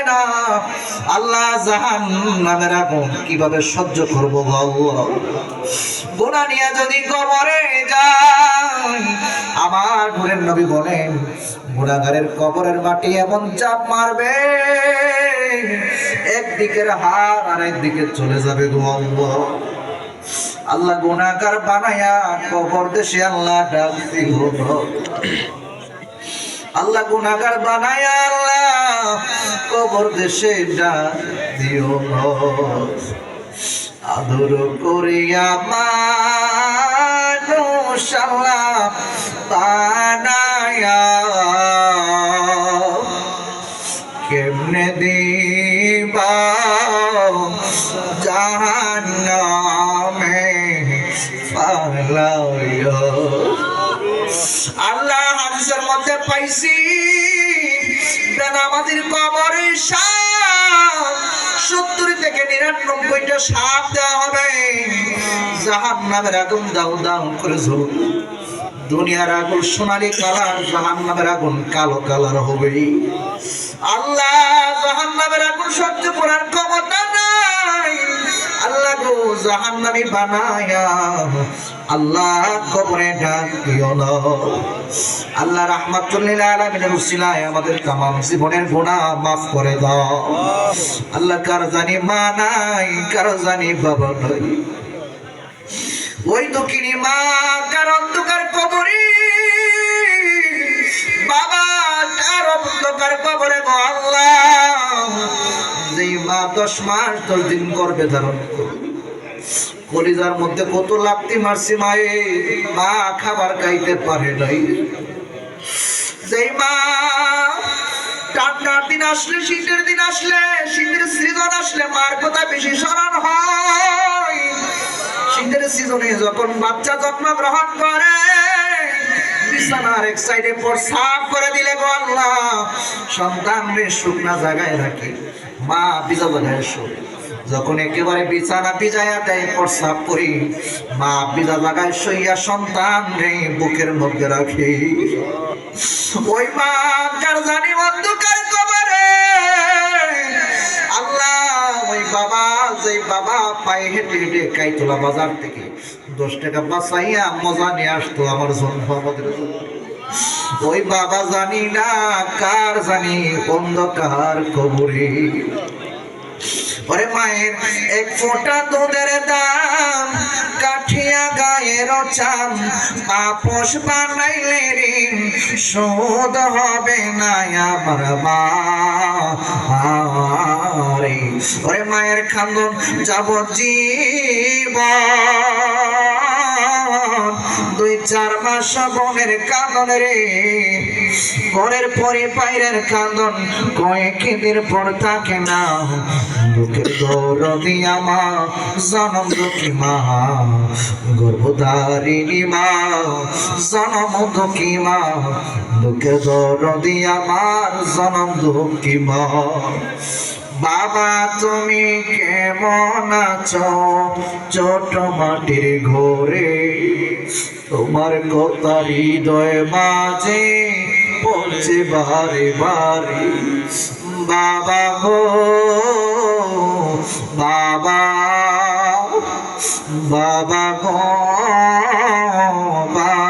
না। আল্লাহ জাহান্নামের আগুন কিভাবে সহ্য করব গো আল্লাহ। গুনাহ নিয়ে যদি কবরে যাই, আমার নূরের নবী বলেন গুনাহগারের কবরের মাটি এমন চাপ মারবে একদিকের হাড় আর একদিকে চলে যাবে গো আল্লাহ। আল্লাহ গুনাহগার বানায়া কবর দেশে আল্লাহ ডাক দিল, আল্লাহ গুনাহগার বানায়া আল্লাহ কবর দেশে ডাক দিও। আদর করিয়া মানুষ আল্লাহ বানায়া কেমনে দিবা জাহান্নামে ফালাইয়া। আল্লাহ হাদিসের মধ্যে পাইছি বেনামাজির কবরে 70 থেকে 99টা সাপ দেওয়া হবে। জাহান্নামের আগুন দাউ দাউ করে জ্বলবে। দুনিয়ার আগুন সোনালী কালার, জাহান্নামের আগুন কালো কালার হবে। আল্লাহ জাহান্নামের আগুন সহ্য করার ক্ষমতা নাই। আল্লাহ গো জাহান্নামী বানায়া আল্লাহ কবরে ডাক দিও না। আল্লাহ রাহমাতুল লিল আলামিনের উসিলায় আমাদের तमाम জীবনের গুনাহ maaf করে দাও। আল্লাহ কার জানি মা নাই, কার জানি বাবা নাই, ওই দুঃখিনী মা কার অন্ধকার কবরে, বাবা কার অন্ধকার কবরে গো আল্লাহ। যেই মা 10 মাস 10 দিন গর্ভে ধারণ করবে, কলিজার মধ্যে কত লাথি মারছি মায়ে, মা খাবার খাইতে পারে নাই। যেই মা ঠান্ডার দিন আসলে, শীতের দিন আসলে, শীতের সিজন আসলে মার কথা বেশি স্মরণ হয়। শীতের সিজনে যখন বাচ্চা জন্মগ্রহণ করে, বিছানার এক সাইডে প্রস্রাব করে দিলে গো আল্লাহ সন্তানরে শুকনা জায়গায় রাখে, মা ভিজা জায়গায় শোয়। যখন একেবারে বিছানা ভিজাইয়া দেয় প্রস্রাব করি, মা ভিজা জায়গায় শুইয়া সন্তান রে বুকের মধ্যে রাখে। ওই মা কার জানি অন্ধকার কবরে আল্লাহ। ওই বাবা, যে বাবা পায়ে হেঁটে হেঁটে কাইতলা বাজার থেকে 10 টাকা বাঁচাইয়া মজা নিয়ে আসতো আমার জন্য, আমাদের জন্য, ওই বাবা জানি না কার জানি অন্ধকার কবরে। ওরে মায়ের এক ফোঁটা দুধের দাম কাঠিয়া গায়ের চাম, আপোষ বানাইলে ঋণ শোধ হবে না আমার মা। ওরে মায়ের খান্দন যাবজ্জীবন, 2-4 মাস বোনের কান্দন রে, ঘরের পরে বাইরের কান্দন কয়েকদিন পর থাকে না। দুঃখের দরদি মা, জনম দুঃখী মা, গর্ভধারিণী মা, জনম দুঃখী মা, দুঃখের দরদি আমার জনম দুঃখী মা। বাবা তুমি কেমন আছো ছোট মাটির ঘরে, তোমার কথা হৃদয় মাঝে পড়ছে বারে বারে। বাবা গো বাবা, বাবা গো বাবা।